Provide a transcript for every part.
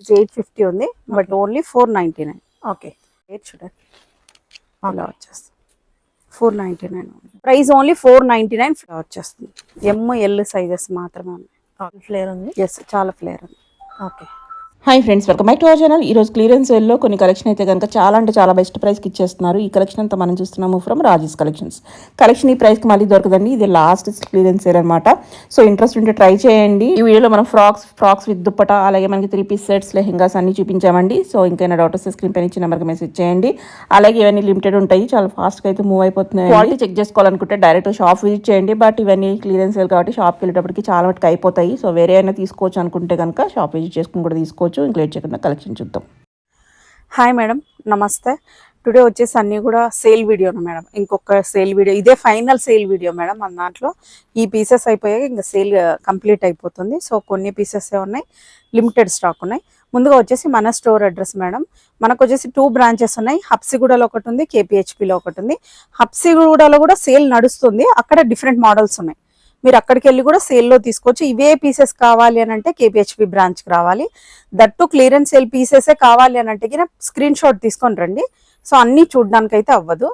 850 ఉంది but only 499. Okay చూడండి ఇలా వచ్చేస్తుంది 499 ప్రైస్ ఓన్లీ 499 వచ్చేస్తుంది. ML సైజెస్ మాత్రమే ఉన్నాయి. ఫ్లేర్ ఉంది. ఎస్ చాలా ఫ్లేర్ ఉంది. Okay hi friends, welcome back to our channel. ఈరోజు క్లియరెన్స్ సేల్లో కొన్ని కలెక్షన్ అయితే కనుక చాలా అంటే చాలా బెస్ట్ ప్రైస్కి ఇచ్చేస్తున్నారు. ఈ కలెక్షన్ అంతా మనం చూస్తున్నాము ఫ్రమ్ రాజీస్ కలెక్షన్స్. కలెక్షన్ ఈ ప్రైస్కి మళ్ళీ దొరకదండి, ఇది లాస్ట్ క్లియరెన్స్ సేల్ అనమాట. సో ఇంట్రెస్ట్ ఉంటే ట్రై చేయండి. ఈ వీడియోలో మనం ఫ్రాక్స్ విత్ దుప్పట, అలాగే మనకి 3 పీస్ సెట్స్, లెహెంగాస్ అన్ని చూపించామండి. సో ఇంకైనా డౌట్ వస్తే స్క్రీన్ పైన ఇచ్చిన నెంబర్కి మెసేజ్ చేయండి. అలాగే ఇవన్నీ లిమిటెడ్ ఉంటాయి, చాలా ఫాస్ట్గా అయితే మూవ్ అయిపోతున్నాయి. క్వాలిటీ చెక్ చేసుకోవాలనుకుంటే డైరెక్ట్ షాప్ విజిట్ చేయండి. బట్ ఇవన్నీ క్లియరెన్స్ సేల్ కాబట్టి షాప్కి వెళ్ళేటప్పటికి చాలా మటుకు అయిపోతాయి. సో వేరే అయినా తీసుకోవచ్చు అనుకుంటే కనుక షాప్ విజిట్ చేసుకుని కూడా తీసుకోవచ్చు. ఇంకా లేట్ చేయకుండా కలెక్షన్ చూద్దాం. హాయ్ మేడం, నమస్తే. టుడే వచ్చేసి అన్నీ కూడా సేల్ వీడియోను మేడం. ఇంకొక సేల్ వీడియో, ఇదే ఫైనల్ సేల్ వీడియో మేడం. మన దాంట్లో ఈ పీసెస్ అయిపోయాక ఇంకా సేల్ కంప్లీట్ అయిపోతుంది. సో కొన్ని పీసెస్ ఉన్నాయి, లిమిటెడ్ స్టాక్ ఉన్నాయి. ముందుగా వచ్చేసి మన స్టోర్ అడ్రస్ మేడం, మనకు వచ్చేసి 2 బ్రాంచెస్ ఉన్నాయి. హబ్సిగూడలో ఒకటి ఉంది, KPHPలో ఒకటి ఉంది. హబ్సిగూడలో కూడా సేల్ నడుస్తుంది, అక్కడ డిఫరెంట్ మోడల్స్ ఉన్నాయి. మీరు అక్కడికి వెళ్ళి కూడా సేల్లో తీసుకోవచ్చు. ఇవే పీసెస్ కావాలి అని అంటే KPHP బ్రాంచ్కి రావాలి. దట్టు క్లియరెన్స్ సేల్ పీసెసే కావాలి అని అంటే స్క్రీన్ షాట్ తీసుకొని రండి. సో అన్నీ చూడడానికి అయితే అవ్వదు.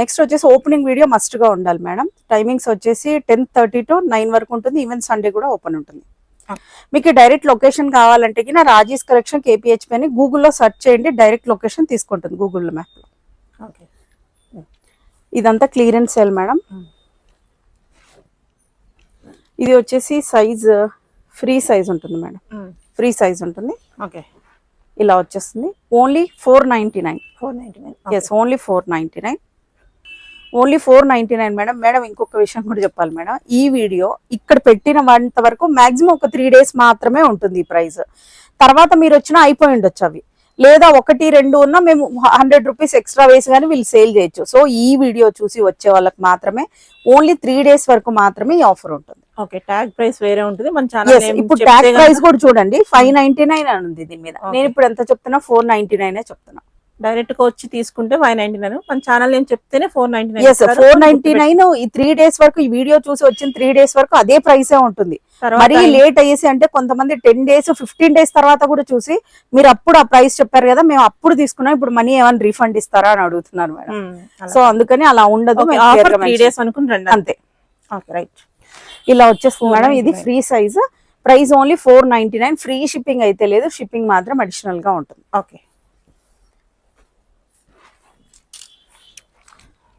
నెక్స్ట్ వచ్చేసి ఓపెనింగ్ వీడియో మస్ట్గా ఉండాలి మేడం. టైమింగ్స్ వచ్చేసి 10:30 to 9 వరకు ఉంటుంది. ఈవెన్ సండే కూడా ఓపెన్ ఉంటుంది. మీకు డైరెక్ట్ లొకేషన్ కావాలంటే రాజీస్ కలెక్షన్ KPHP అని గూగుల్లో సెర్చ్ చేయండి, డైరెక్ట్ లొకేషన్ తీసుకుంటుంది గూగుల్ మ్యాప్లో. ఓకే ఇదంతా క్లియరెన్స్ సేల్ మేడం. ఇది వచ్చేసి సైజ్ ఫ్రీ సైజ్ ఉంటుంది మేడం, ఫ్రీ సైజ్ ఉంటుంది. ఓకే ఇలా వచ్చేస్తుంది. Only 499. Yes only 499, only 499 madam. Madam ఇంకొక విషయం కూడా చెప్పాలి మేడం. ఈ వీడియో ఇక్కడ పెట్టినంత వరకు మాక్సిమం ఒక 3 days మాత్రమే ఉంటుంది ఈ ప్రైస్. తర్వాత మీరు వచ్చినా అయిపోయి ఉండొచ్చు అవి, లేదా 1, 2 ఉన్నా మేము 100 రూపీస్ ఎక్స్ట్రా వేసి కానీ వీళ్ళు సేల్ చేయొచ్చు. సో ఈ వీడియో చూసి వచ్చే వాళ్ళకి మాత్రమే ఓన్లీ 3 days వరకు మాత్రమే ఈ ఆఫర్ ఉంటుంది. ఓకే ట్యాగ్ ప్రైస్ వేరే ఉంటుంది మన ఛానల్. ఇప్పుడు ట్యాగ్ ప్రైస్ కూడా చూడండి 599 అని ఉంది దీని మీద. నేను ఇప్పుడు ఎంత చెప్తున్నా 499 చెప్తున్నా. డైరెక్ట్ గా వచ్చి తీసుకుంటే 599, మన ఛానల్ ఏం చెప్తేనే 499. 499 ఈ 3 days వరకు, ఈ వీడియో చూసి వచ్చిన 3 days వరకు అదే ప్రైసే ఉంటుంది. మరీ లేట్ అయ్యేసి అంటే కొంతమంది 10 days 15 days తర్వాత కూడా చూసి మీరు అప్పుడు ఆ ప్రైస్ చెప్పారు కదా, మేము అప్పుడు తీసుకున్నాం, ఇప్పుడు మనీ ఏమైనా రీఫండ్ ఇస్తారా అని అడుగుతున్నారు మేడం. సో అందుకని అలా ఉండదు, 3 days అనుకుంటారు అంతే. ఓకే రైట్, ఇలా వచ్చేస్తుంది మేడం. ఇది free size, price only 499. Free shipping అయితే లేదు, షిప్పింగ్ మాత్రం అడిషనల్ గా ఉంటుంది. ఓకే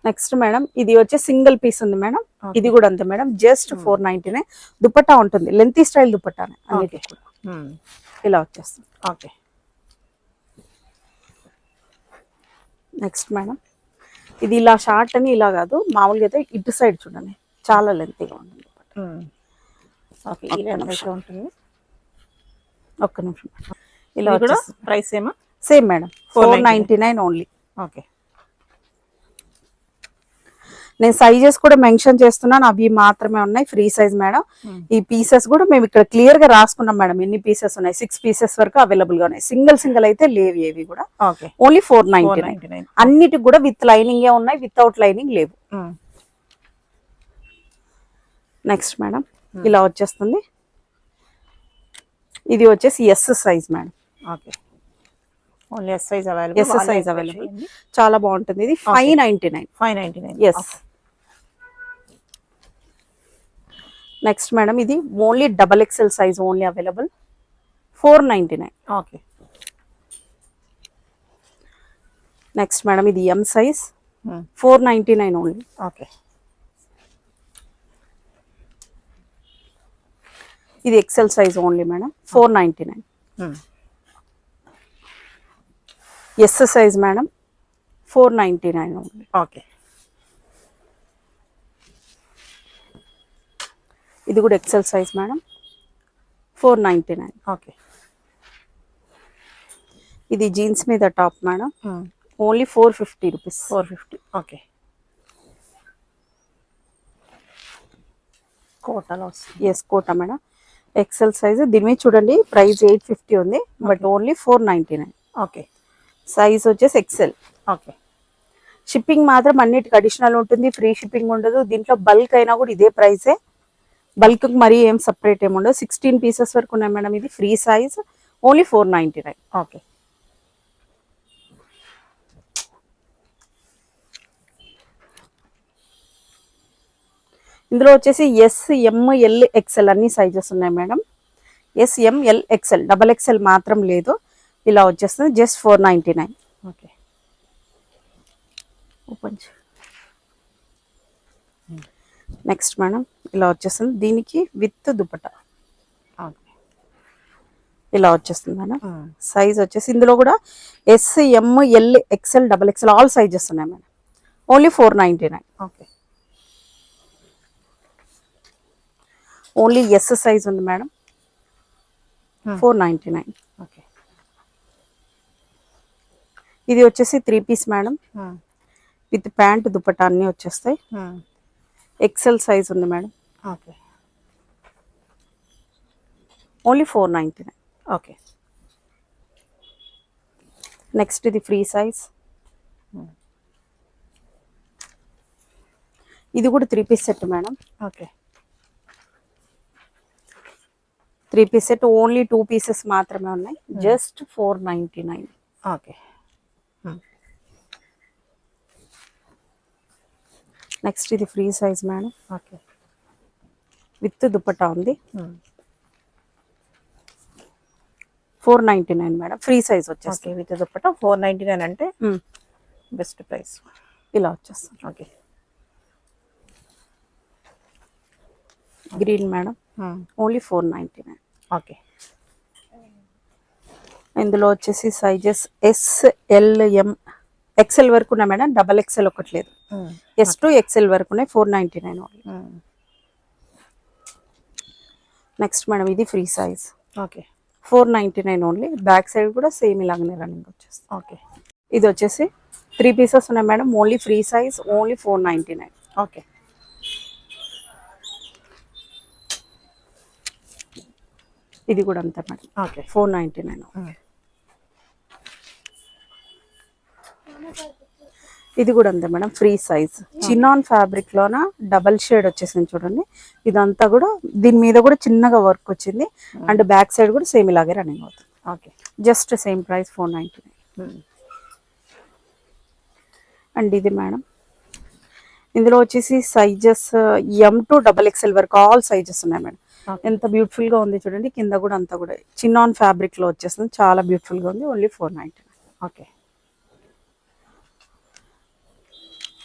నెక్స్ట్ మేడం ఇది వచ్చే సింగిల్ పీస్ ఉంది మేడం. ఇది కూడా అంతే మేడం, జస్ట్ 499. దుపట్టా ఉంటుంది, లెంతీ స్టైల్ దుపట్టానే అన్నిటికీ కూడా. ఇలా వచ్చేస్తుంది. ఓకే నెక్స్ట్ మేడం ఇది ఇలా షార్ట్ అని ఇలా కాదు, మామూలుగా అయితే ఇటు సైడ్ చూడండి చాలా లెంతీగా ఉంటుంది. ఓకే ఇలా ఉంటుంది. ఒక్క నిమిషం. ఇలా కూడా ప్రైస్ ఏమా సేమ్ మేడం, 499 ఓన్లీ. ఓకే నేను సైజెస్ కూడా మెన్షన్ చేస్తున్నాను, అవి మాత్రమే ఉన్నాయి, ఫ్రీ సైజ్ మేడం. ఈ పీసెస్ కూడా మేము ఇక్కడ క్లియర్ గా రాసుకున్నాం మేడం, ఎన్ని పీసెస్ ఉన్నాయి. 6 pieces వరకు అవైలబుల్ గా ఉన్నాయి. సింగిల్ అయితే లేవు ఏవి కూడా. ఓన్లీ 499. అన్నిటికి కూడా విత్ లైనింగ్ ఉన్నాయి, వితౌట్ లైనింగ్ లేవు. నెక్స్ట్ మేడం ఇలా వచ్చేస్తుంది. ఇది వచ్చేసి S size madam. Okay only S size available. S size available, చాలా బాగుంటుంది. ఇది 599. ఎస్. నెక్స్ట్ మేడం ఇది only XXL size only available, 499. Okay next madam ఇది M సైజ్, 499 ఓన్లీ. ఓకే ఇది XL size only madam, 499. S size madam, 499 only. Okay ఇది కూడా XL size madam, 499. Okay ఇది jeans మీద top madam, only 450 rupees. 450. Okay కోటాలో వస్తుంది. Yes Kota madam, XL size. దీని మీద చూడండి ప్రైస్ 850 ఉంది, బట్ ఓన్లీ 499. ఓకే సైజ్ వచ్చేసి XL. ఓకే షిప్పింగ్ మాత్రం అన్నిటికి అడిషనల్ ఉంటుంది, ఫ్రీ షిప్పింగ్ ఉండదు. దీంట్లో బల్క్ అయినా కూడా ఇదే ప్రైసే, బల్క్ మరీ ఏం సపరేట్ ఏమి ఉండదు. 16 pieces వరకు ఉన్నాయి మేడం. ఇది ఫ్రీ సైజ్, ఓన్లీ 499. ఓకే. ఇందులో వచ్చేసి ఎస్, ఎం, ఎల్, ఎక్స్ఎల్ అన్ని సైజెస్ ఉన్నాయి madam. Yes, M, L, XL, double XL మాత్రం లేదు. ఇలా వచ్చేస్తుంది just 499. Okay. Open next madam ఇలా వచ్చేస్తుంది. దీనికి విత్ దుపట్టా ఓకే. ఇలా వచ్చేస్తుంది మేడం. సైజ్ వచ్చేసి ఇందులో కూడా S, M, L, XL, double XL all sizes ఉన్నాయి madam. Only 499. Okay. Only S size ఉంది మేడం. 499. ఓకే. ఇది వచ్చేసి 3 piece madam. With pant dupatta అన్నీ వచ్చేస్తాయి. ఎక్సెల్ సైజ్ ఉంది madam. Okay. Only 499. Okay. Next ఇది ఫ్రీ సైజ్. ఇది కూడా 3 piece set madam. Okay. 3 piece set only 2 pieces మాత్రమే ఉన్నాయి. జస్ట్ 499. ఓకే. నెక్స్ట్ ఇది free size madam. Okay. With dupatta ఉంది. 499 మేడం. ఫ్రీ సైజ్ వచ్చేస్తుంది. ఓకే. విత్ దుపట్టా 499 అంటే బెస్ట్ ప్రైస్. ఇలా వచ్చేస్తుంది. Okay. Green madam. Only 499. Okay. ఇందులో వచ్చేసి సైజెస్ ఎస్, ఎల్, ఎం, ఎక్సెల్ వరకు ఉన్నాయి మేడం. డబల్ ఎక్సెల్ ఒకటి లేదు. ఎస్ టు ఎక్సెల్ వరకు ఉన్నాయి. 499 ఓన్లీ. నెక్స్ట్ మేడం ఇది free size. Okay. 499 only. Back side కూడా సేమ్ ఇలాగనే రన్నింగ్ వచ్చేస్తుంది. ఓకే. ఇది వచ్చేసి 3 పీసెస్ ఉన్నాయి madam. Only free size. Only 499. Okay. ఇది కూడా అంతే మేడం. ఓకే. 499. ఇది కూడా అంతే madam. Free size. Chinon fabric లోన డబల్ షేడ్ వచ్చేసింది చూడండి. ఇదంతా కూడా దీని మీద కూడా చిన్నగా వర్క్ వచ్చింది. అండ్ బ్యాక్ సైడ్ కూడా సేమ్ ఇలాగే రన్నింగ్ అవుతుంది. Okay. Just same price 499. And ఇది మేడం ఇందులో వచ్చేసి sizes M to double XL వరకు ఆల్ సైజెస్ ఉన్నాయి మేడం. ఎంత బ్యూటిఫుల్ గా ఉంది చూడండి. కింద కూడా అంతా కూడా చిన్నాన్ ఫ్యాబ్రిక్ లో వచ్చేస్తుంది. చాలా బ్యూటిఫుల్ గా ఉంది. ఓన్లీ 499. ఓకే.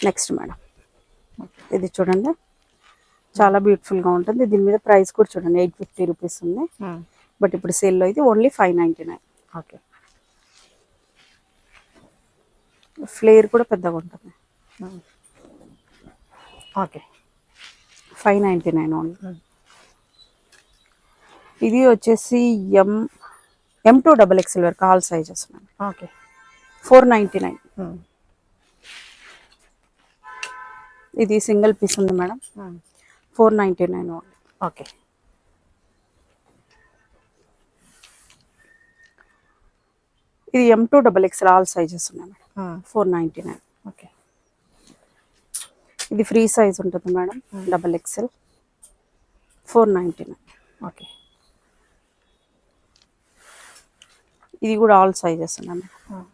నెక్స్ట్ మేడం ఇది చూడండి. చాలా బ్యూటిఫుల్ గా ఉంటుంది. దీని మీద ప్రైస్ కూడా చూడండి 850 రూపీస్ ఉంది. బట్ ఇప్పుడు సేల్లో అయితే ఓన్లీ 599. ఓకే. ఫ్లేర్ కూడా పెద్దగా ఉంటుంది. ఓకే. 599 ఓన్లీ. ఇది వచ్చేసి ఎం టు డబల్ ఎక్స్ఎల్ వరకు ఆల్ సైజెస్ ఉన్నాయి. ఓకే. 499. ఇది సింగిల్ పీస్ ఉంది మేడం. 499 ఓన్లీ. ఓకే. ఇది M to double XL all sizes ఉన్నాయి మేడం. 499. ఓకే. ఇది ఫ్రీ సైజ్ ఉంటుంది మేడం. Double XL 499. ఓకే. ఇది కూడా ఆల్ సైజెస్ ఉన్నాయి మేడం.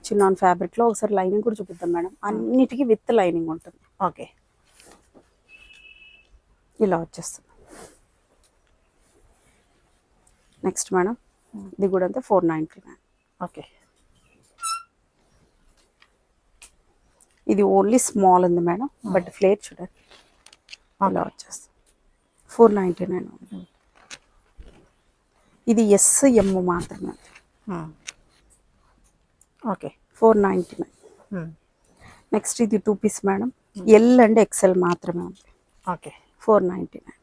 చిన్నాన్ ఫ్యాబ్రిక్ లో ఒకసారి లైనింగ్ కూడా చూపిద్దాం మేడం. అన్నిటికీ విత్ లైనింగ్ ఉంటుంది. ఓకే. ఇలా వచ్చేస్తుంది. నెక్స్ట్ మేడం ఇది కూడా అంతే 499. ఓకే. ఇది ఓన్లీ స్మాల్ ఉంది మేడం. బట్ ఫ్లేర్ చూడండి ఇలా వచ్చేస్తుంది. 499. ఇది ఎస్, ఎమ్ మాత్రమే. ఓకే. 499. నెక్స్ట్ ఇది 2 piece madam. L and XL మాత్రమే ఉంది. ఓకే. 499.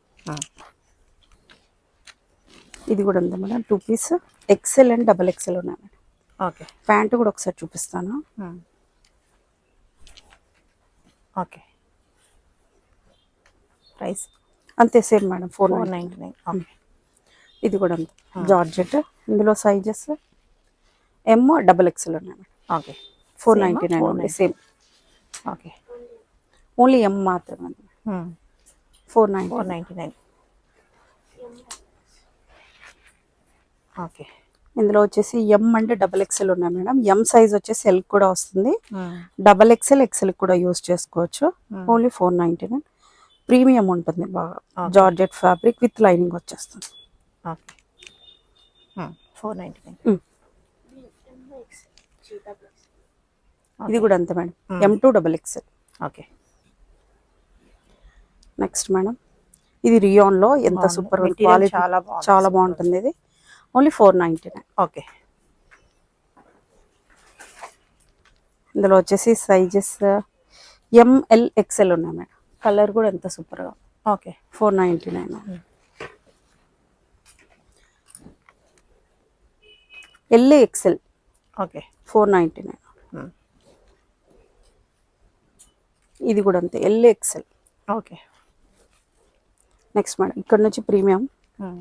ఇది కూడా ఉంది madam. 2 piece XL and double XL ఉన్నాయి మేడం. ఓకే. ప్యాంట్ కూడా ఒకసారి చూపిస్తాను. ఓకే. ప్రైస్ అంతే సేమ్ మేడం 499. 499. ఓకే. ఇది కూడా అంతే జార్జెట్. ఇందులో సైజెస్ ఎమ్, డబల్ ఎక్స్ఎల్ ఉన్నాయి madam. Okay. 499 only. Same. Okay. Only M మాత్రమే. 499. 499. ఓకే. ఇందులో వచ్చేసి ఎం అంటే డబల్ ఎక్సెల్ ఉన్నాయి మేడం. ఎం సైజ్ వచ్చేసి ఎల్ కూడా వస్తుంది, Hmm. డబల్ ఎక్సెల్ ఎక్సెల్ కూడా యూస్ చేసుకోవచ్చు. Hmm. ఓన్లీ 499. ప్రీమియం ఉంటుంది బాగా, Okay. Georgette fabric with lining వచ్చేస్తుంది. ఓకే 499. ఇది కూడా అంతే madam, Hmm. M2 double XL. Okay next madam ఇది రియాన్ లో ఎంత బాగుంది. సూపర్ Material క్వాలిటీ, చాలా బాగుంది. చాలా బాగుంటుంది. ఇది ఓన్లీ 499. ఓకే ఇందులో వచ్చేసి సైజెస్ ఎంఎల్ ఎక్సెల్ ఉన్నాయి మేడం. కలర్ కూడా ఎంత సూపర్గా, okay 499. L XL okay 499. Hmm. ఇది కూడా అంతే, L XL. Okay next madam ఇక్కడ నుంచి ప్రీమియం, Hmm.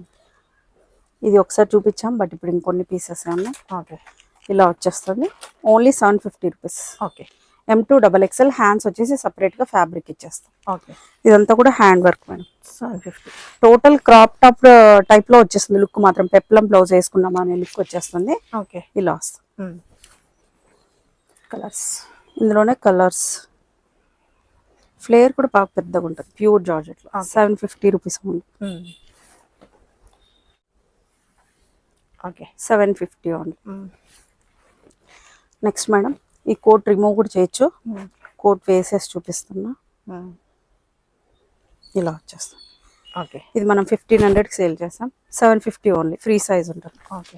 ఇది ఒకసారి చూపించాం బట్ ఇప్పుడు ఇంకొన్ని పీసెస్ ఉన్నాయి. ఓకే ఇలా వచ్చేస్తుంది, only 750 rupees. Okay M2 double XL. Hands వచ్చేసి సపరేట్గా ఫ్యాబ్రిక్ ఇచ్చేస్తాం. ఓకే ఇదంతా కూడా hand work madam. 750. Total crop top type లో వచ్చేస్తుంది. లుక్ మాత్రం పెప్లం బ్లౌజ్ వేసుకున్నామా అనే లుక్ వచ్చేస్తుంది. ఓకే ఇలా వస్తుంది. కలర్స్ ఇందులోనే కలర్స్, ఫ్లేయర్ కూడా బాగా పెద్దగా ఉంటుంది, ప్యూర్ జార్జెట్ లో. 750 రూపీస్ ఉంది. Okay 750 only. నెక్స్ట్ మేడం ఈ కోట్ రిమూవ్ కూడా చేయొచ్చు. కోట్ వేసేసి చూపిస్తున్నా, ఇలా వచ్చేస్తుంది. ఓకే ఇది మనం 1500కి సేల్ చేస్తాం, 750 ఓన్లీ. ఫ్రీ సైజ్ ఉంటుంది. ఓకే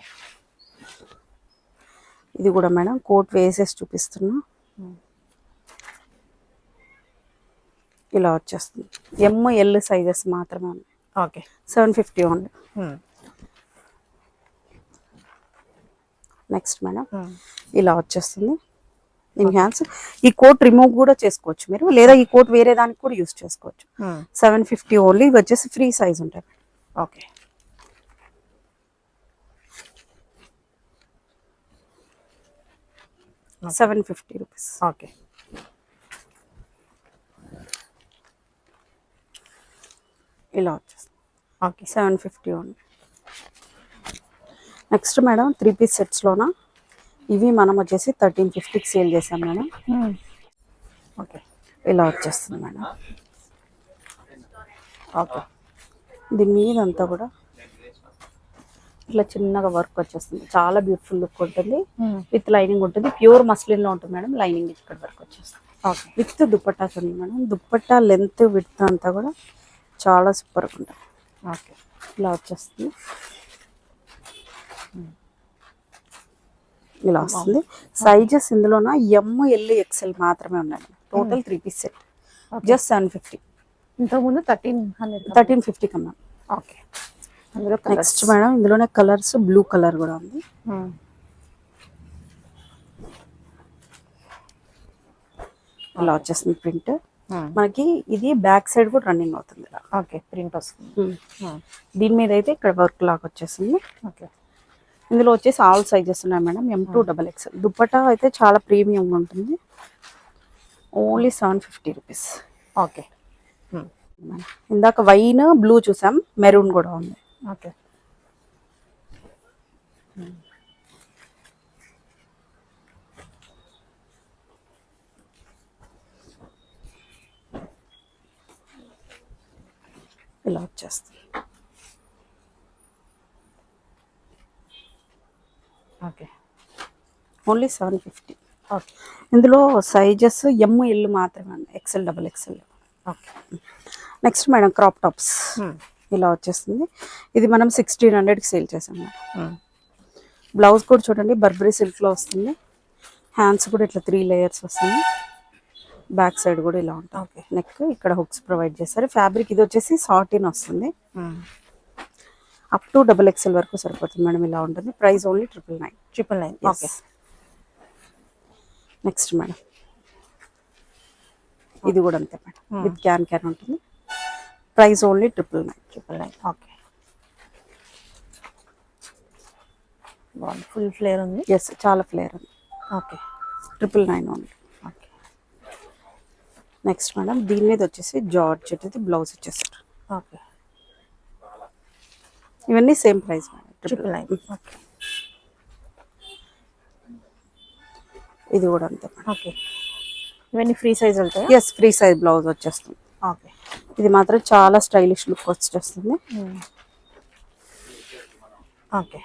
ఇది కూడా మేడం కోట్ వేసేసి చూపిస్తున్నా, ఇలా వచ్చేస్తుంది. ఎంఎల్ సైజెస్ మాత్రమే ఉన్నాయి. Okay 750 only. నెక్స్ట్ మేడం ఇలా వచ్చేస్తుంది. ఇన్ హ్యాండ్స్ ఈ కోట్ రిమూవ్ కూడా చేసుకోవచ్చు మీరు, లేదా ఈ కోట్ వేరే దానికి కూడా యూస్ చేసుకోవచ్చు. 750 ఓన్లీ. ఇవి వచ్చేసి ఫ్రీ సైజ్ ఉంటాయి. Okay 750 rupees. ఓకే ఇలా వచ్చేస్తుంది. Okay 750 only. Next madam 3 piece సెట్స్లోన ఇవి మనం వచ్చేసి 1350కి సేల్ చేసాం మేడం. ఓకే ఇలా వచ్చేస్తుంది మేడం. ఓకే దీని మీద అంతా కూడా ఇట్లా చిన్నగా వర్క్ వచ్చేస్తుంది. చాలా బ్యూటిఫుల్ లుక్ ఉంటుంది, విత్ లైనింగ్ ఉంటుంది. ప్యూర్ మస్లిన్ లో ఉంటుంది మేడం. లైనింగ్ ఇక్కడ వర్క్ వచ్చేస్తుంది. ఓకే విత్ దుప్పట్టా ఉంది మేడం. దుప్పట్టా లెంత్ విత్ అంతా కూడా చాలా సూపర్గా ఉంటుంది. ఓకే ఇలా వచ్చేస్తుంది. ఇలా వస్తుంది. సైజెస్ ఇందులోన ఎంఎల్ ఎక్సెల్ మాత్రమే ఉన్నాయి. Total 3 piece set just 750. ఇంతకుముందు 1300. 1350 కన్నా. ఓకే అందులో నెక్స్ట్ మేడం ఇందులోనే కలర్స్, బ్లూ కలర్ కూడా ఉంది. ఇలా వచ్చేస్తుంది ప్రింట్ మనకి. ఇది బ్యాక్ సైడ్ కూడా రన్నింగ్ అవుతుంది ఇలా. ఓకే ప్రింట్ వస్తుంది. దీని మీద అయితే ఇక్కడ వర్క్ లాగా వచ్చేసింది. ఓకే ఇందులో వచ్చేసి ఆల్ సైజెస్ ఉన్నాయి madam. M2 double XL. Dupatta అయితే చాలా ప్రీమియం ఉంటుంది, ఓన్లీ 750 రూపీస్. ఓకే ఇందాక వైన్ బ్లూ చూసాం, మెరూన్ కూడా ఉంది. ఓకే ఇలా వచ్చేస్తుంది. Okay only 750. ఓకే ఇందులో సైజెస్ ఎంఎల్ మాత్రమే ఉన్నాయి, XL double XL. Okay next madam crop tops ఇలా వచ్చేస్తుంది. ఇది మనం 1600కి సేల్ చేసాం. బ్లౌజ్ కూడా చూడండి బర్బరీ సిల్క్లో వస్తుంది. హ్యాండ్స్ కూడా ఇట్లా 3 లేయర్స్ వస్తుంది. బ్యాక్ సైడ్ కూడా ఇలా ఉంటుంది. ఓకే నెక్ ఇక్కడ హుక్స్ ప్రొవైడ్ చేస్తారు. ఫ్యాబ్రిక్ ఇది వచ్చేసి సాటిన్ వస్తుంది. అప్ టు డబల్ ఎక్సెల్ వరకు సరిపోతుంది మేడం. ఇలా ఉంటుంది. Price only 999. 999. Okay next madam ఇది కూడా అంతే మేడం, విత్ క్యాన్ ఉంటుంది. Price only 999. ఓకే బాగుంది. ఫుల్ ఫ్లేర్ ఉంది. ఎస్ చాలా ఫ్లేర్ ఉంది. Okay 999 only. Okay next madam దీని మీద వచ్చేసి జార్జెట్ ఇది బ్లౌజ్ వచ్చేసారు. ఓకే ఇవన్నీ సేమ్ ప్రైస్ మేడం, 999. ఓకే ఇది కూడా అంతే మేడం. ఓకే, ఇవన్నీ ఫ్రీ సైజ్ వెళ్తాయా? ఎస్, ఫ్రీ సైజ్ బ్లౌజ్ వచ్చేస్తుంది. ఓకే. ఇది మాత్రం చాలా స్టైలిష్ లుక్ వచ్చేస్తుంది. ఓకే.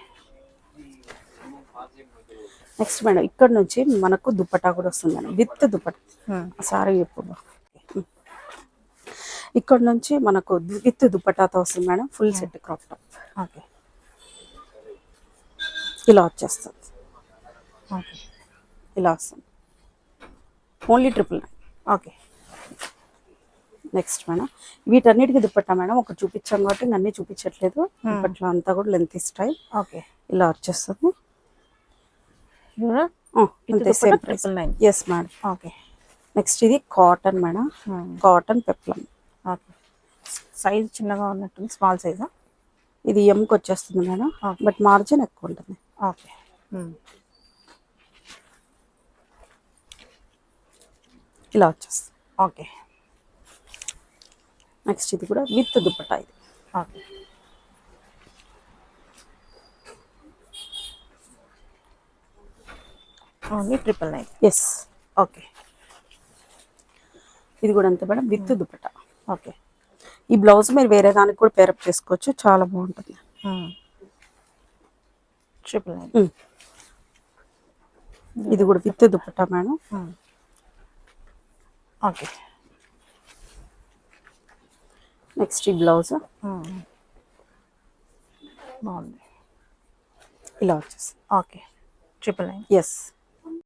నెక్స్ట్ మేడం ఇక్కడ నుంచి మనకు దుపట్టా కూడా వస్తుంది మేడం, విత్ దుపట్టా. సారీ చెప్పు. ఇక్కడ నుంచి మనకు విత్ దుపట్టాతో వస్తుంది madam, full set crop top. Okay. ఇలా వచ్చేస్తుంది. ఓకే. ఇలా వస్తుంది, ఓన్లీ 999. ఓకే. నెక్స్ట్ మేడం వీటన్నిటికి దుపట్టా మేడం, ఒకటి చూపించాం కాబట్టి ఇంక అన్నీ చూపించట్లేదు. దుపట్టా అంతా కూడా లెంత్ స్టైల్. ఓకే. ఇలా వచ్చేస్తుంది. ఇవా? అంతే, same price. 999. Yes madam. Okay. Next ఇది cotton madam, cotton peplum. Okay. Size చిన్నగా ఉన్నట్టుంది, స్మాల్ సైజా? ఇది ఎంకి వచ్చేస్తుంది మేడం, బట్ మార్జిన్ ఎక్కువ ఉంటుంది. ఓకే. ఇలా వచ్చేస్తుంది. ఓకే. నెక్స్ట్ ఇది కూడా విత్ దుపట్టా. ఇది ఓకే. ఓన్లీ 999. Yes, okay. ఇది కూడా అంతే మేడం, విత్ దుపట్టా. ఓకే. ఈ బ్లౌజ్ మీరు వేరే దానికి కూడా పేరప్ చేసుకోవచ్చు, చాలా బాగుంటుంది. 999. ఇది కూడా with dupatta madam. Okay. Next ఈ బ్లౌజ్ బాగుంది. ఇలా వచ్చేస్తుంది. ఓకే. 999. ఎస్.